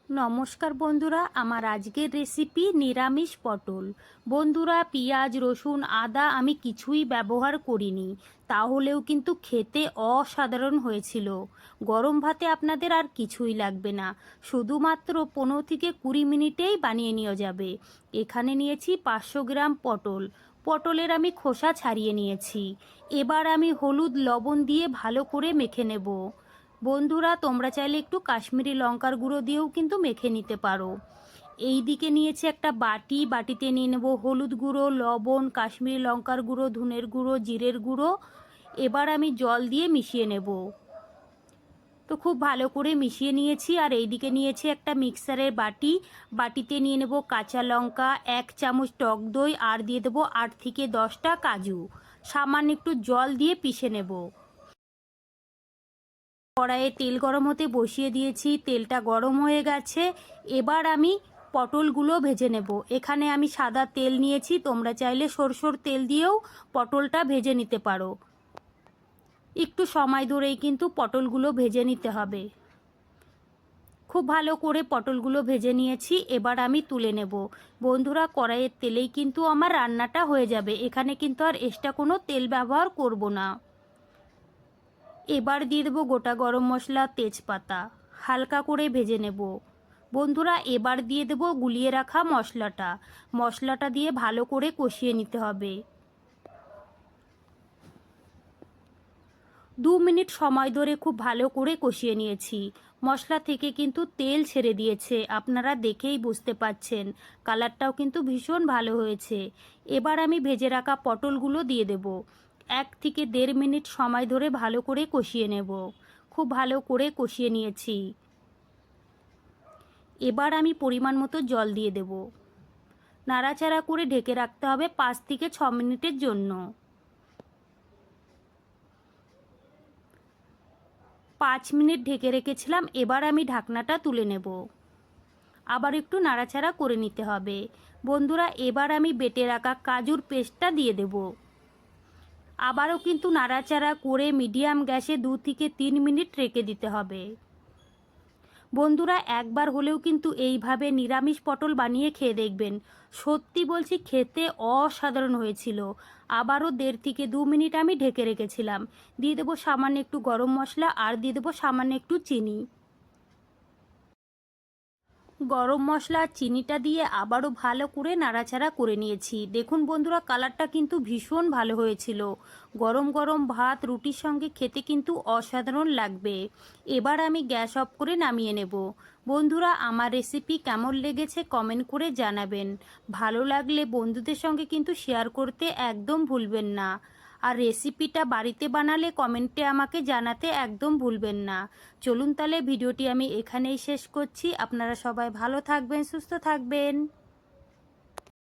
নমস্কার বন্ধুরা, আমার আজকের রেসিপি নিরামিষ পটল। বন্ধুরা, পেঁয়াজ রসুন আদা আমি কিছুই ব্যবহার করিনি, তাহলেও কিন্তু খেতে অসাধারণ হয়েছিল। গরম ভাতে আপনাদের আর কিছুই লাগবে না, শুধুমাত্র 15 থেকে 20 মিনিটেই বানিয়ে নেওয়া যাবে। এখানে নিয়েছি 500 গ্রাম পটল। পটলের আমি খোসা ছাড়িয়ে নিয়েছি। এবার আমি হলুদ লবণ দিয়ে ভালো করে মেখে নেব। বন্ধুরা, তোমরা চাইলে একটু কাশ্মীরি লঙ্কার গুঁড়ো দিয়েও কিন্তু মেখে নিতে পারো। এই দিকে নিয়েছি একটা বাটিতে নিয়ে নেব হলুদ গুঁড়ো, লবণ, কাশ্মীরি লঙ্কার গুঁড়ো, ধনের গুঁড়ো, জিরের গুঁড়ো। এবার আমি জল দিয়ে মিশিয়ে নেব। তো খুব ভালো করে মিশিয়ে নিয়েছি। আর এই দিকে নিয়েছি একটা মিক্সারের বাটিতে নিয়ে নেব কাঁচা লঙ্কা, 1 চামচ টক দই, আর দিয়ে দেবো 8 থেকে 10টা কাজু। সামান্য একটু জল দিয়ে পিষে নেব। কড়াইয়ে তেল গরম হতে বসিয়ে দিয়েছি, তেলটা গরম হয়ে গেছে। এবার আমি পটলগুলো ভেজে নেব। এখানে আমি সাদা তেল নিয়েছি, তোমরা চাইলে সরষের তেল দিয়েও পটলটা ভেজে নিতে পারো। একটু সময় ধরেই কিন্তু পটলগুলো ভেজে নিতে হবে। খুব ভালো করে পটলগুলো ভেজে নিয়েছি, এবার আমি তুলে নেব। বন্ধুরা, কড়াইয়ের তেলেই কিন্তু আমার রান্নাটা হয়ে যাবে, এখানে কিন্তু আর এক্সট্রা কোনো তেল ব্যবহার করব না। এবার দিয়ে দেবো গোটা গরম মশলা, তেজপাতা, হালকা করে ভেজে নেব। বন্ধুরা, এবার দিয়ে দেবো গুলিয়ে রাখা মশলাটা দিয়ে ভালো করে কষিয়ে নিতে হবে। 2 মিনিট সময় ধরে খুব ভালো করে কষিয়ে নিয়েছি। মশলা থেকে কিন্তু তেল ছেড়ে দিয়েছে, আপনারা দেখেই বুঝতে পাচ্ছেন। কালারটাও কিন্তু ভীষণ ভালো হয়েছে। এবার আমি ভেজে রাখা পটলগুলো দিয়ে দেব। 1 থেকে 1.5 মিনিট সময় ধরে ভালো করে কষিয়ে নেব। খুব ভালো করে কষিয়ে নিয়েছি। এবার আমি পরিমাণ মতো জল দিয়ে দেব। নাড়াচাড়া করে ঢেকে রাখতে হবে 5 থেকে 6 মিনিটের জন্য। 5 মিনিট ঢেকে রেখেছিলাম, এবার আমি ঢাকনাটা তুলে নেব। আবার একটু নাড়াচাড়া করে নিতে হবে। বন্ধুরা, এবার আমি বেটে রাখা কাজুর পেস্টটা দিয়ে দেব। আবারও কিন্তু নাড়াচাড়া করে মিডিয়াম গ্যাসে 2 থেকে 3 মিনিট রেখে দিতে হবে। বন্ধুরা, একবার হলেও কিন্তু এইভাবে নিরামিষ পটল বানিয়ে খেয়ে দেখবেন। সত্যি বলছি, খেতে অসাধারণ হয়েছিল। আবারও 1.5 থেকে 2 মিনিট আমি ঢেকে রেখেছিলাম। দিয়ে দেবো সামান্য একটু গরম মশলা, আর দিয়ে দেবো সামান্য একটু চিনি। গরম মশলা আর চিনিটা দিয়ে আবারও ভালো করে নাড়াচাড়া করে নিয়েছি। দেখুন বন্ধুরা, কালারটা কিন্তু ভীষণ ভালো হয়েছিল। গরম গরম ভাত রুটির সঙ্গে খেতে কিন্তু অসাধারণ লাগবে। এবার আমি গ্যাস অফ করে নামিয়ে নেব। বন্ধুরা, আমার রেসিপি কেমন লেগেছে কমেন্ট করে জানাবেন। ভালো লাগলে বন্ধুদের সঙ্গে কিন্তু শেয়ার করতে একদম ভুলবেন না। আর রেসিপিটা বাড়িতে বানালে কমেন্টে আমাকে জানাতে একদম ভুলবেন না। চলুন তাহলে ভিডিওটি আমি এখানেই শেষ করছি। আপনারা সবাই ভালো থাকবেন, সুস্থ থাকবেন।